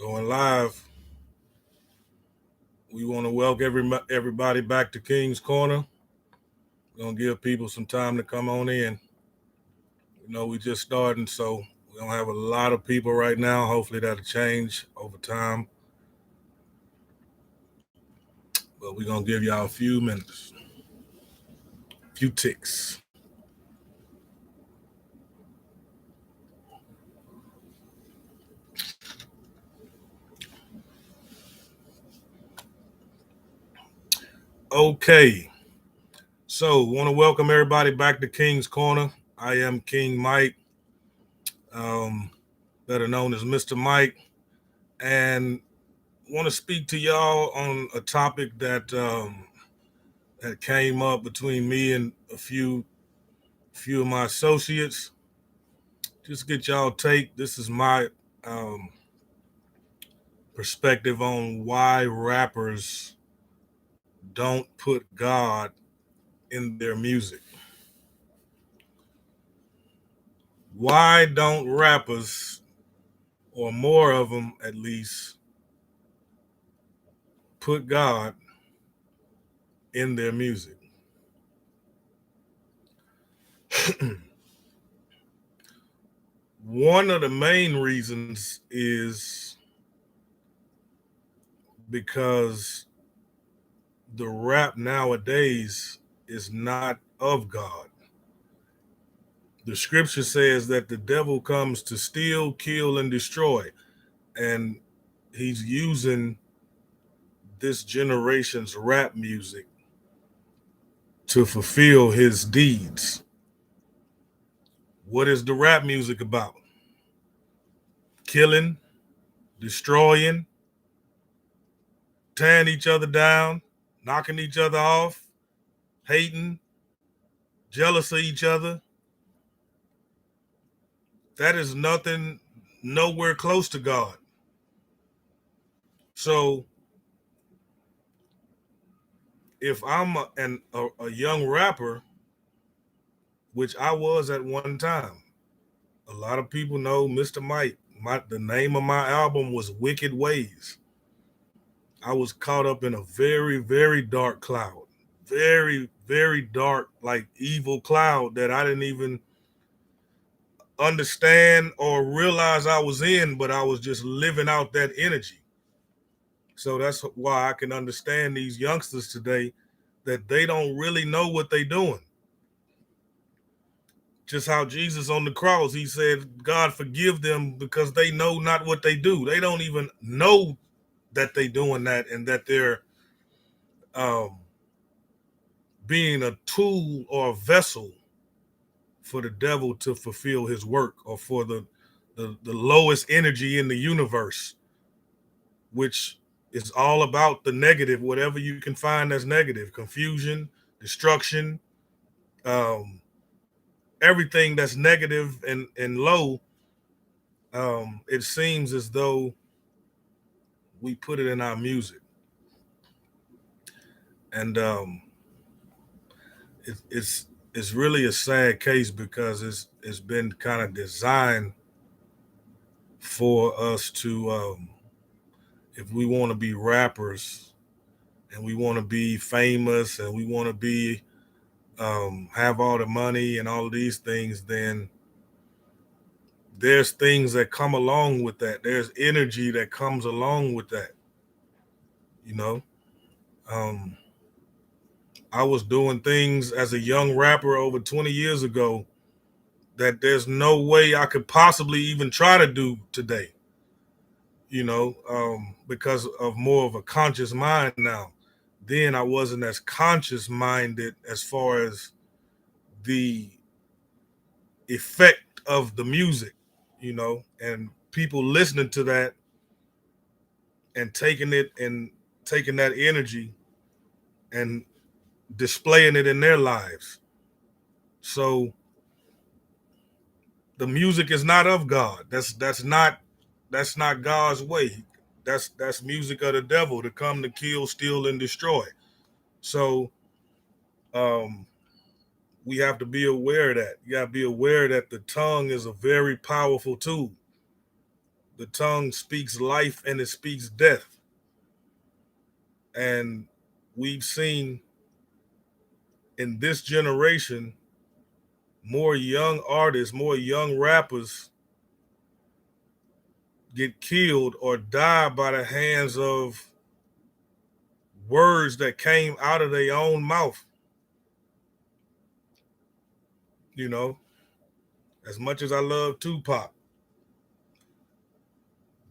Going live. We want to welcome everybody back to King's Corner. We're gonna give people some time to come on in. We just starting, so we don't have a lot of people right now. Hopefully that'll change over time. But we're gonna give y'all a few minutes, a few ticks. Okay. So want to welcome everybody back to King's Corner. I am King Mike, um, better known as Mr. Mike, and want to speak to y'all on a topic that came up between me and a few of my associates. Just get y'all take. This is my um, perspective on why rappers don't put God in their music. Why don't rappers, or more of them at least, put God in their music? One of the main reasons is because the rap nowadays is not of God. The scripture says that the devil comes to steal, kill, and destroy. And he's using this generation's rap music to fulfill his deeds. What is the rap music about? Killing, destroying, tearing each other down, knocking each other off, hating, jealous of each other. That is nothing, nowhere close to God. So if I'm a young rapper, which I was at one time, a lot of people know Mr. Mike. The name of my album was Wicked Ways. I was caught up in a very, very dark cloud. Very, very dark, like evil cloud that I didn't even understand or realize I was in, but I was just living out that energy. So that's why I can understand these youngsters today that they don't really know what they're doing. Just how Jesus on the cross, he said, God forgive them because they know not what they do. They don't even know that they doing that and that they're um, being a tool or a vessel for the devil to fulfill his work, or for the lowest energy in the universe, which is all about the negative, whatever you can find that's negative, confusion, destruction, um, everything that's negative and low. It seems as though we put it in our music. And it's really a sad case because it's been kind of designed for us to, if we want to be rappers and we want to be famous and we want to be, have all the money and all of these things, then there's things that come along with that. There's energy that comes along with that. You know, um, I was doing things as a young rapper over 20 years ago that there's no way I could possibly even try to do today. Because of more of a conscious mind now. Then I wasn't as conscious minded as far as the effect of the music, and people listening to that and taking that energy and displaying it in their lives. So the music is not of God. That's not God's way. That's music of the devil to come to kill, steal, and destroy. So um, we have to be aware of that. You got to be aware that the tongue is a very powerful tool. The tongue speaks life and it speaks death. And we've seen in this generation more young artists, more young rappers get killed or die by the hands of words that came out of their own mouth. You know, as much as I love Tupac,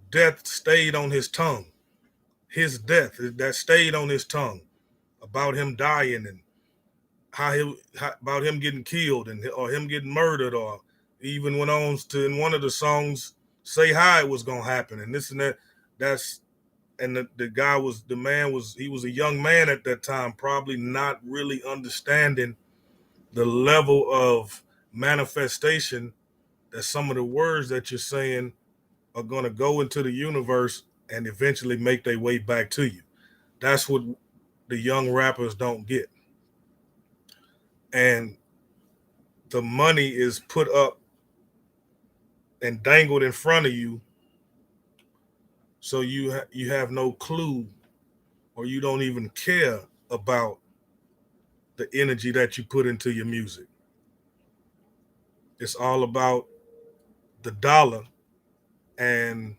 death stayed on his tongue. His death that stayed on his tongue about him dying and about him getting killed and or him getting murdered, or even went on to in one of the songs say how it was gonna happen and this and that. That's and the guy was the man was he was a young man at that time, probably not really understanding the level of manifestation that some of the words that you're saying are going to go into the universe and eventually make their way back to you. That's what the young rappers don't get. And the money is put up and dangled in front of you, so you have no clue, or you don't even care about the energy that you put into your music. It's all about the dollar, and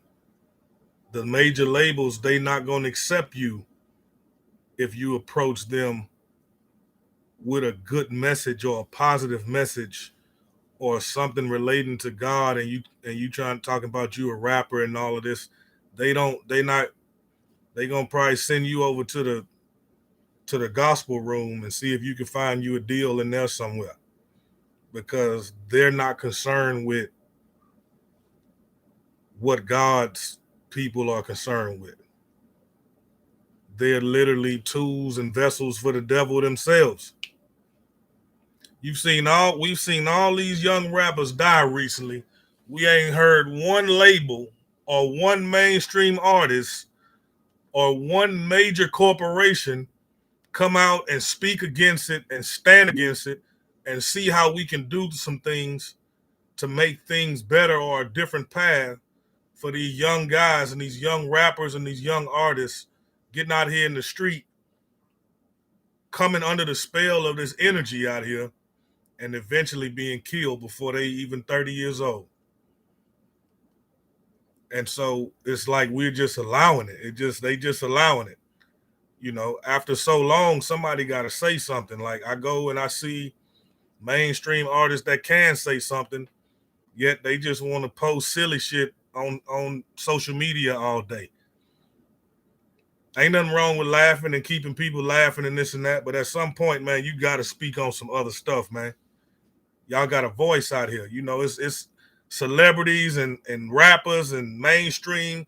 the major labels, they not going to accept you if you approach them with a good message or a positive message or something relating to God, and you trying to talk about you a rapper and all of this. They gonna probably send you over to the gospel room and see if you can find you a deal in there somewhere, because they're not concerned with what God's people are concerned with. They're literally tools and vessels for the devil themselves. We've seen all these young rappers die recently. We ain't heard one label or one mainstream artist or one major corporation come out and speak against it and stand against it and see how we can do some things to make things better or a different path for these young guys and these young rappers and these young artists getting out here in the street, coming under the spell of this energy out here and eventually being killed before they even 30 years old. And so it's like we're just allowing it. They just allowing it. You know, after so long, somebody got to say something. Like I go and I see mainstream artists that can say something, yet they just want to post silly shit on social media all day. Ain't nothing wrong with laughing and keeping people laughing and this and that, but at some point, man, you got to speak on some other stuff, man. Y'all got a voice out here. You know, it's celebrities and rappers and mainstream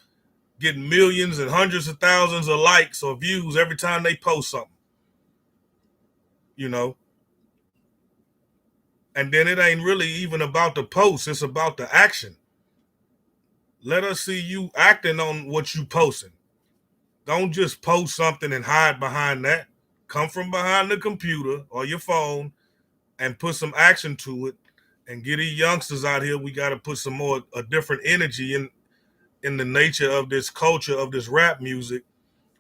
getting millions and hundreds of thousands of likes or views every time they post something. You know, and then it ain't really even about the post; it's about the action. Let us see you acting on what you posting. Don't just post something and hide behind that. Come from behind the computer or your phone and put some action to it, and get these youngsters out here. We got to put some more a different energy in the nature of this culture of this rap music,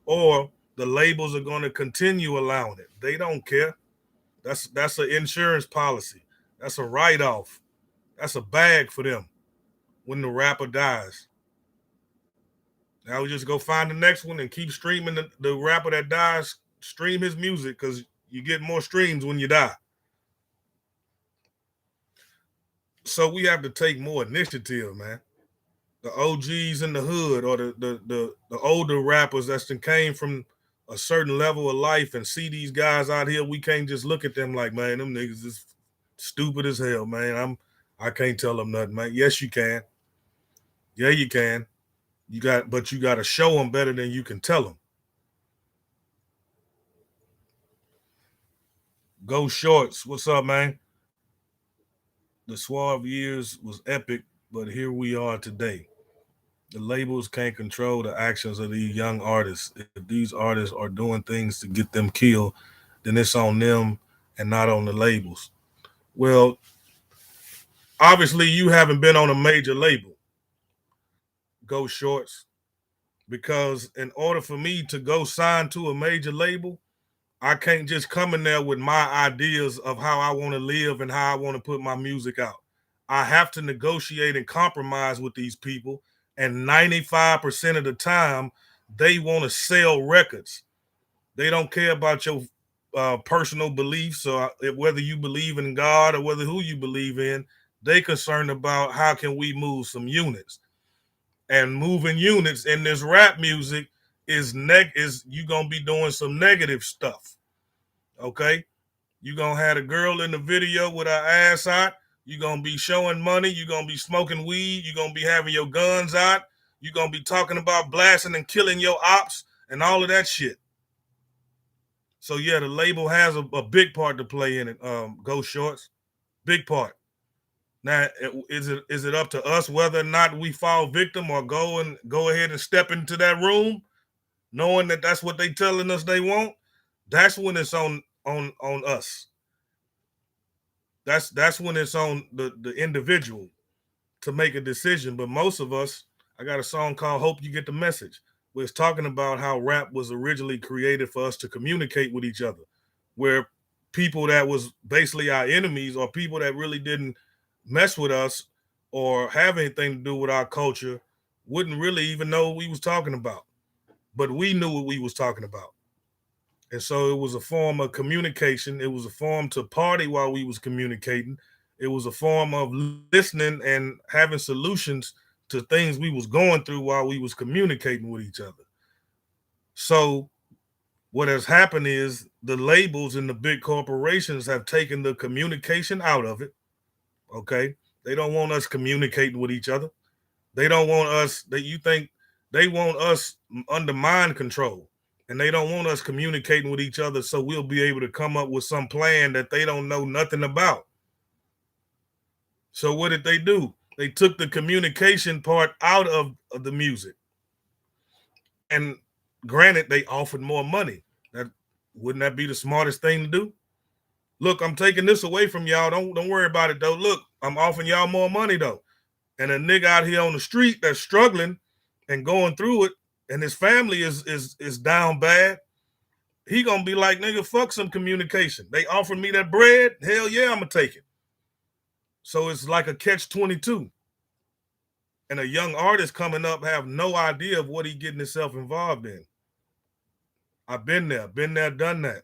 or the labels are going to continue allowing it. They don't care. That's an insurance policy. That's a write off. That's a bag for them when the rapper dies. Now we just go find the next one and keep streaming the rapper that dies. Stream his music because you get more streams when you die. So we have to take more initiative, man. The OGs in the hood, or the older rappers that came from a certain level of life, and see these guys out here, we can't just look at them like, man, them niggas is stupid as hell, man. I can't tell them nothing, man. Yes, you can. Yeah, you can. But you got to show them better than you can tell them. Go Shorts, what's up, man? The Suave years was epic, but here we are today. The labels can't control the actions of these young artists. If these artists are doing things to get them killed, then it's on them and not on the labels. Well, obviously you haven't been on a major label. Go Shorts, because in order for me to go sign to a major label, I can't just come in there with my ideas of how I want to live and how I want to put my music out. I have to negotiate and compromise with these people. And 95% of the time, they want to sell records. They don't care about your personal beliefs or whether you believe in God or whether who you believe in. They concerned about how can we move some units. And moving units in this rap music is you gonna be doing some negative stuff. Okay, you gonna have a girl in the video with her ass out. You gonna be showing money. You gonna be smoking weed. You gonna be having your guns out. You gonna be talking about blasting and killing your ops and all of that shit. So yeah, the label has a big part to play in it. Go Shorts, big part. Now, is it up to us whether or not we fall victim or go ahead and step into that room, knowing that that's what they telling us they want? That's when it's on us. That's when it's on the individual to make a decision. But most of us, I got a song called "Hope You Get the Message," where it's talking about how rap was originally created for us to communicate with each other, where people that was basically our enemies or people that really didn't mess with us or have anything to do with our culture wouldn't really even know what we was talking about. But we knew what we was talking about. And so it was a form of communication. It was a form to party while we was communicating. It was a form of listening and having solutions to things we was going through while we was communicating with each other. So what has happened is the labels and the big corporations have taken the communication out of it. Okay. They don't want us communicating with each other. They don't want us that you think they want us under mind control. And they don't want us communicating with each other so we'll be able to come up with some plan that they don't know nothing about. So what did they do? They took the communication part out of the music. And granted, they offered more money. That wouldn't that be the smartest thing to do? Look, I'm taking this away from y'all. Don't worry about it though. Look, I'm offering y'all more money though. And a nigga out here on the street that's struggling and going through it, and his family is down bad, he gonna be like, nigga, fuck some communication. They offered me that bread, hell yeah, I'm gonna take it. So it's like a catch-22. And a young artist coming up have no idea of what he getting himself involved in. I've been there, done that.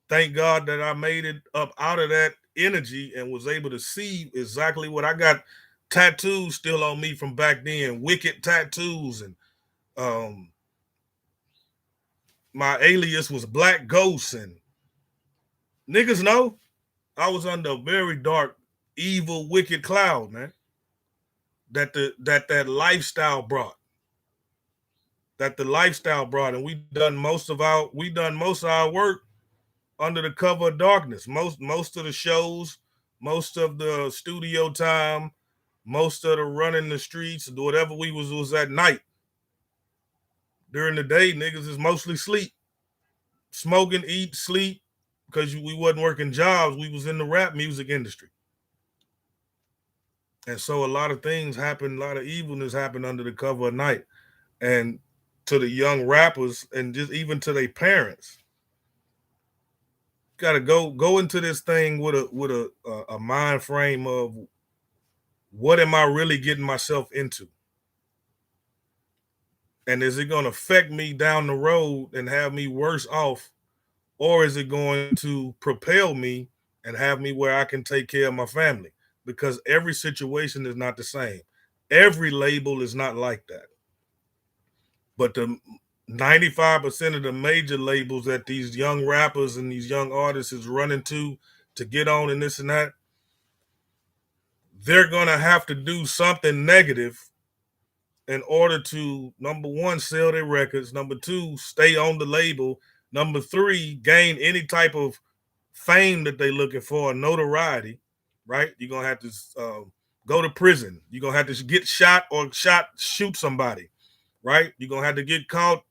Thank God that I made it up out of that energy and was able to see exactly what I got. Tattoos still on me from back then, wicked tattoos, and um, my alias was Black Ghost, and niggas know I was under a very dark, evil, wicked cloud, man. That lifestyle brought. That the lifestyle brought, and we done most of our work under the cover of darkness. Most of the shows, most of the studio time, most of the running the streets, whatever we was at night. During the day, niggas is mostly sleep, smoking, eat, sleep, because we wasn't working jobs. We was in the rap music industry. And so a lot of things happen, a lot of evilness happened under the cover of night. And to the young rappers and just even to their parents, gotta go into this thing with a mind frame of what am I really getting myself into? And is it gonna affect me down the road and have me worse off? Or is it going to propel me and have me where I can take care of my family? Because every situation is not the same. Every label is not like that. But the 95% of the major labels that these young rappers and these young artists is running to get on and this and that, they're gonna have to do something negative in order to, number one, sell their records, number two, stay on the label, number three, gain any type of fame that they're looking for, notoriety, right? You're gonna have to go to prison. You're gonna have to get shot or shoot somebody, right? You're gonna have to get caught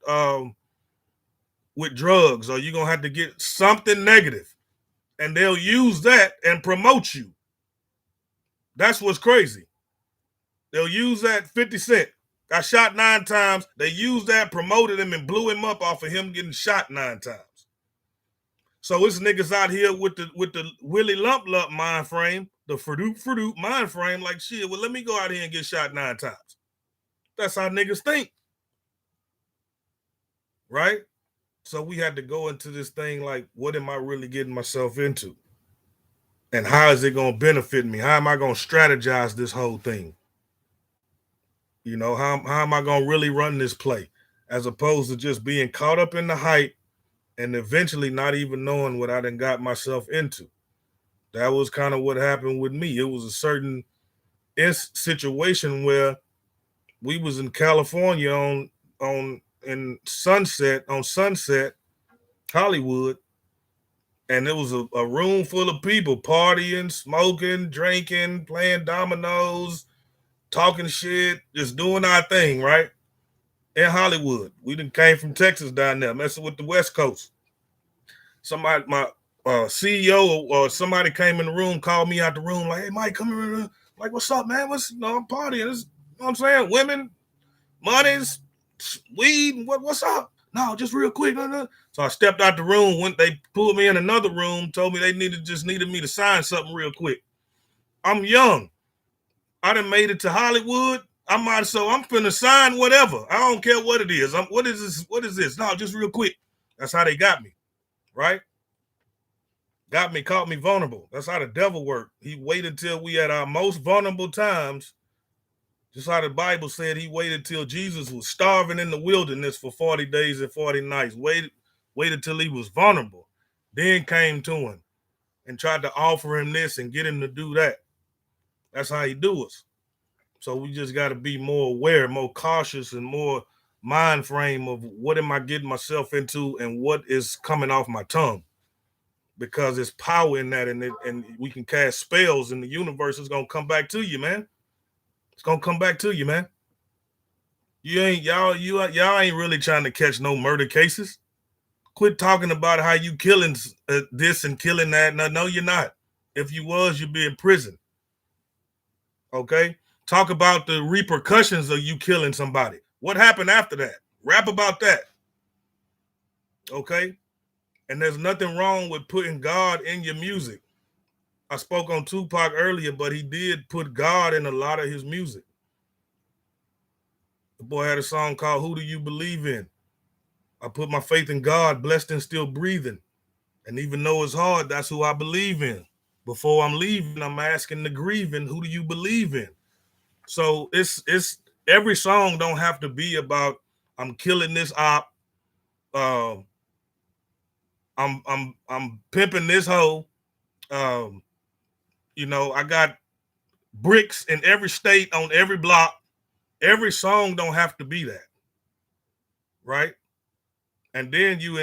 with drugs, or you're gonna have to get something negative, and they'll use that and promote you. That's what's crazy. They'll use that 50 Cent. Got shot 9 times. They used that, promoted him, and blew him up off of him getting shot 9 times. So it's niggas out here with the Willie Lump Lump mind frame, the Frudoop mind frame, like shit. Well, let me go out here and get shot 9 times. That's how niggas think, right? So we had to go into this thing like, what am I really getting myself into? And how is it going to benefit me? How am I going to strategize this whole thing? You know, how am I going to really run this play? As opposed to just being caught up in the hype and eventually not even knowing what I done got myself into. That was kind of what happened with me. It was a certain situation where we was in California on Sunset Hollywood, and it was a room full of people partying, smoking, drinking, playing dominoes, talking shit, just doing our thing, right? In Hollywood. We done came from Texas down there, messing with the West Coast. Somebody, my CEO or somebody came in the room, called me out the room, like, hey, Mike, come here. Like, what's up, man? I'm partying. You know what I'm saying? Women, monies, weed, what's up? No, just real quick. So I stepped out the room. When they pulled me in another room, told me they needed me to sign something real quick. I'm young. I done made it to Hollywood. I'm finna sign whatever. I don't care what it is. What is this? What is this? No, just real quick. That's how they got me, right? Caught me vulnerable. That's how the devil worked. He waited till we at our most vulnerable times. Just how the Bible said, he waited till Jesus was starving in the wilderness for 40 days and 40 nights. Waited till he was vulnerable. Then came to him and tried to offer him this and get him to do that. That's how he do us. So we just got to be more aware, more cautious, and more mind frame of what am I getting myself into and what is coming off my tongue. Because there's power in that, and we can cast spells, and the universe is gonna come back to you, man. It's gonna come back to you, man. Y'all ain't really trying to catch no murder cases. Quit talking about how you killing this and killing that. No, you're not. If you was, you'd be in prison. Okay? Talk about the repercussions of you killing somebody. What happened after that? Rap about that. Okay? And there's nothing wrong with putting God in your music. I spoke on Tupac earlier, but he did put God in a lot of his music. The boy had a song called Who Do You Believe In? I put my faith in God, blessed and still breathing. And even though it's hard, that's who I believe in. Before I'm leaving, I'm asking the grieving, who do you believe in? So it's every song don't have to be about I'm killing this op, I'm pimping this hoe. You know, I got bricks in every state on every block. Every song don't have to be that, right? And then you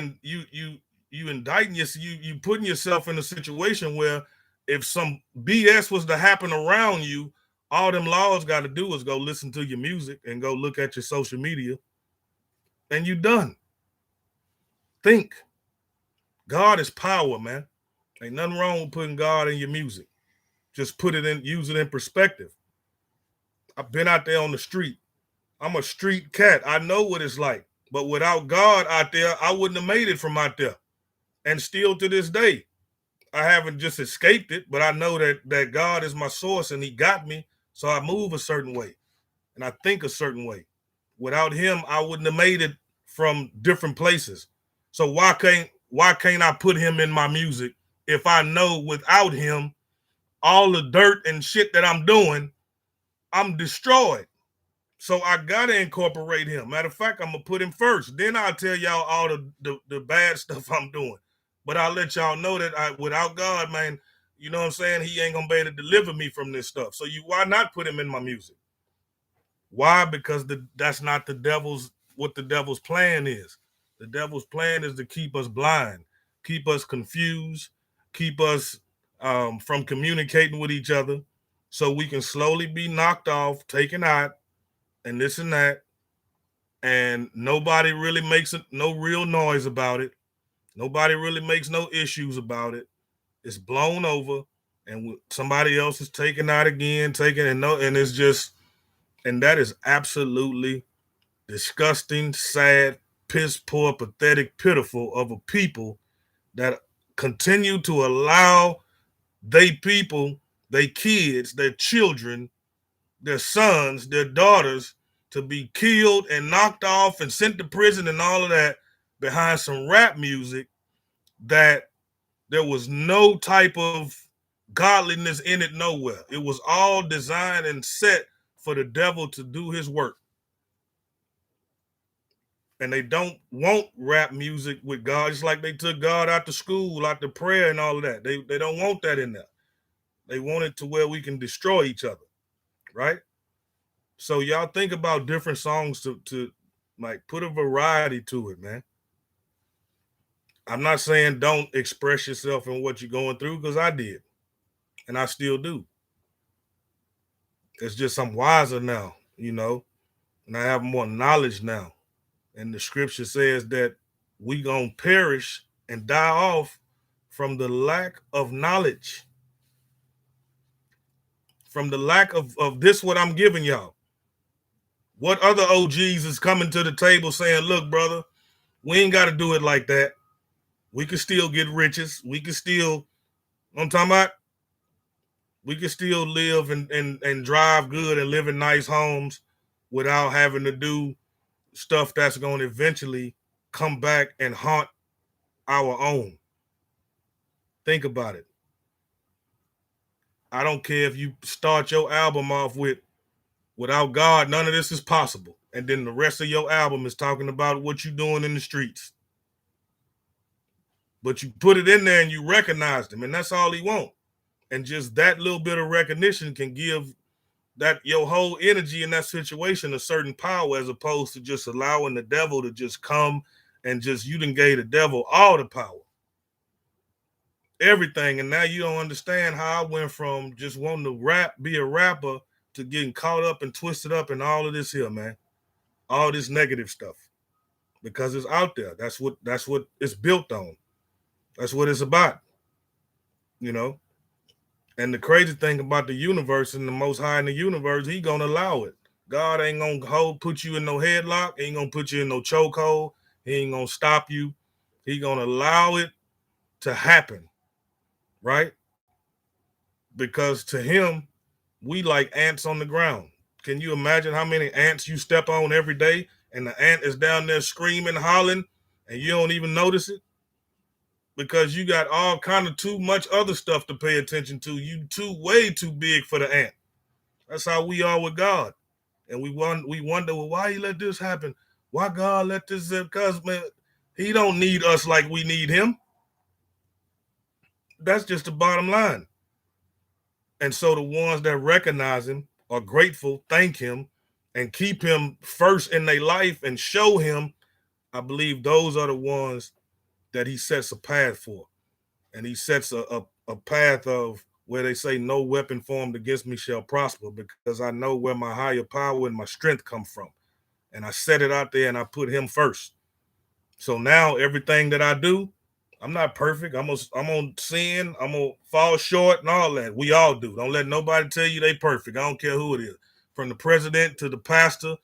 indicting you putting yourself in a situation where if some BS was to happen around you, all them laws got to do is go listen to your music and go look at your social media, and you done. Think. God is power, man. Ain't nothing wrong with putting God in your music. Just use it in perspective. I've been out there on the street. I'm a street cat. I know what it's like. But without God out there, I wouldn't have made it from out there. And still to this day, I haven't just escaped it, but I know that God is my source and he got me. So I move a certain way and I think a certain way. Without him, I wouldn't have made it from different places. So why can't I put him in my music if I know without him, all the dirt and shit that I'm doing, I'm destroyed. So I gotta incorporate him. Matter of fact, I'm gonna put him first. Then I'll tell y'all all the bad stuff I'm doing. But I'll let y'all know that without God, man, you know what I'm saying? He ain't gonna be able to deliver me from this stuff. So why not put him in my music? Why? Because that's not what the devil's plan is. The devil's plan is to keep us blind, keep us confused, keep us from communicating with each other, so we can slowly be knocked off, taken out, and this and that, and nobody really makes no real noise about it. Nobody really makes no issues about it. It's blown over, and somebody else is taken out again, and it's just And that is absolutely disgusting, sad, piss poor, pathetic, pitiful of a people that continue to allow they people, they kids, their children, their sons, their daughters to be killed and knocked off and sent to prison and all of that behind some rap music that there was no type of godliness in it nowhere. It was all designed and set for the devil to do his work. And they don't want rap music with God. It's like they took God out the school, out the prayer and all of that. They don't want that in there. They want it to where we can destroy each other, right? So y'all think about different songs to like put a variety to it, man. I'm not saying don't express yourself in what you're going through because I did, and I still do. It's just I'm wiser now, and I have more knowledge now. And the scripture says that we gonna perish and die off from the lack of knowledge, from the lack of this what I'm giving y'all. What other OGs is coming to the table saying, look, brother, we ain't got to do it like that. We can still get riches. We can still, I'm talking about, we can still live and drive good and live in nice homes without having to do stuff that's going to eventually come back and haunt our own. Think about it. I don't care if you start your album off with without God, none of this is possible. And then the rest of your album is talking about what you're doing in the streets. But you put it in there and you recognize him, and that's all he wants. And just that little bit of recognition can give that your whole energy in that situation a certain power, as opposed to just allowing the devil to just come and just you done gave the devil all the power. Everything. And now you don't understand how I went from just wanting to rap, be a rapper, to getting caught up and twisted up in all of this here, man. All this negative stuff. Because it's out there. That's what it's built on. That's what it's about. You know? And the crazy thing about the universe and the most high in the universe, he gonna allow it. God ain't gonna put you in no headlock, he ain't gonna put you in no chokehold, he ain't gonna stop you. He gonna allow it to happen, right? Because to him, we like ants on the ground. Can you imagine how many ants you step on every day and the ant is down there screaming, hollering, and you don't even notice it? Because you got all kind of too much other stuff to pay attention to. You way too big for the ant. That's how we are with God. And we wonder, well, why he let this happen? Why God let this happen? Because, man, he don't need us like we need him. That's just the bottom line. And so the ones that recognize him are grateful, thank him, and keep him first in their life and show him, I believe those are the ones that he sets a path for. And he sets a path of where they say no weapon formed against me shall prosper, because I know where my higher power and my strength come from. And I set it out there and I put him first. So now everything that I do, I'm not perfect. I'm on sin. I'm gonna fall short and all that. We all do. Don't let nobody tell you they perfect. I don't care who it is. From the president to the pastor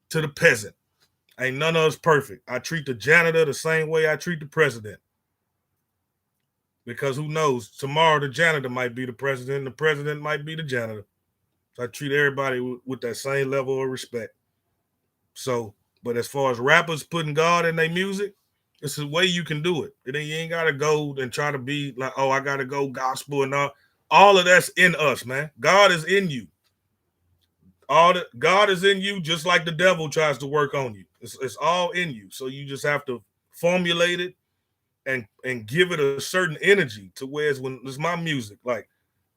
to the peasant. Ain't none of us perfect. I treat the janitor the same way I treat the president. Because who knows? Tomorrow the janitor might be the president, and the president might be the janitor. So I treat everybody with that same level of respect. So, but as far as rappers putting God in their music, it's a way you can do it. You ain't gotta go and try to be like, oh, I gotta go gospel and all. All of that's in us, man. God is in you. God is in you, just like the devil tries to work on you. It's all in you. So you just have to formulate it and give it a certain energy to where it's my music. Like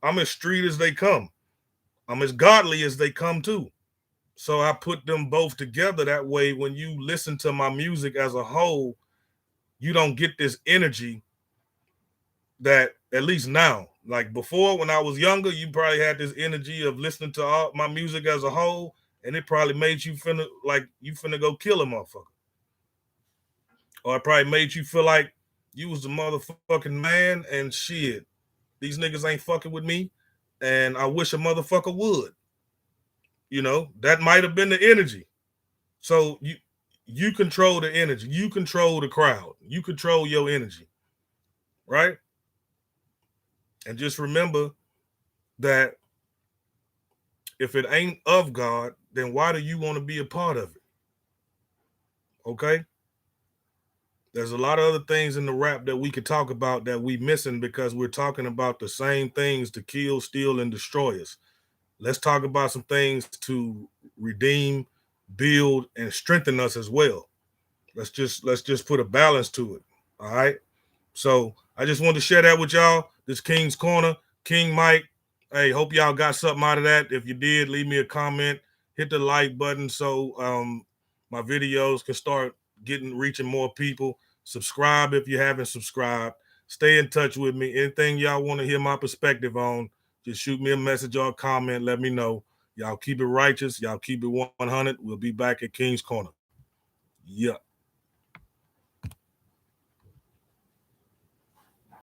I'm as street as they come. I'm as godly as they come too. So I put them both together that way. When you listen to my music as a whole, you don't get this energy that, at least now, like before when I was younger, you probably had this energy of listening to all my music as a whole, and it probably made you finna like you finna go kill a motherfucker. Or it probably made you feel like you was the motherfucking man and shit. These niggas ain't fucking with me, and I wish a motherfucker would. that might have been the energy. So you control the energy, you control the crowd, you control your energy, right? And just remember that if it ain't of God, then why do you want to be a part of it? Okay? There's a lot of other things in the rap that we could talk about that we missing because we're talking about the same things to kill, steal, and destroy us. Let's talk about some things to redeem, build, and strengthen us as well. Let's just put a balance to it. All right. So I just wanted to share that with y'all. This King's Corner, King Mike. Hey, hope y'all got something out of that. If you did, leave me a comment. Hit the like button so my videos can start reaching more people. Subscribe if you haven't subscribed. Stay in touch with me. Anything y'all want to hear my perspective on, just shoot me a message or a comment. Let me know. Y'all keep it righteous. Y'all keep it 100. We'll be back at King's Corner. Yeah.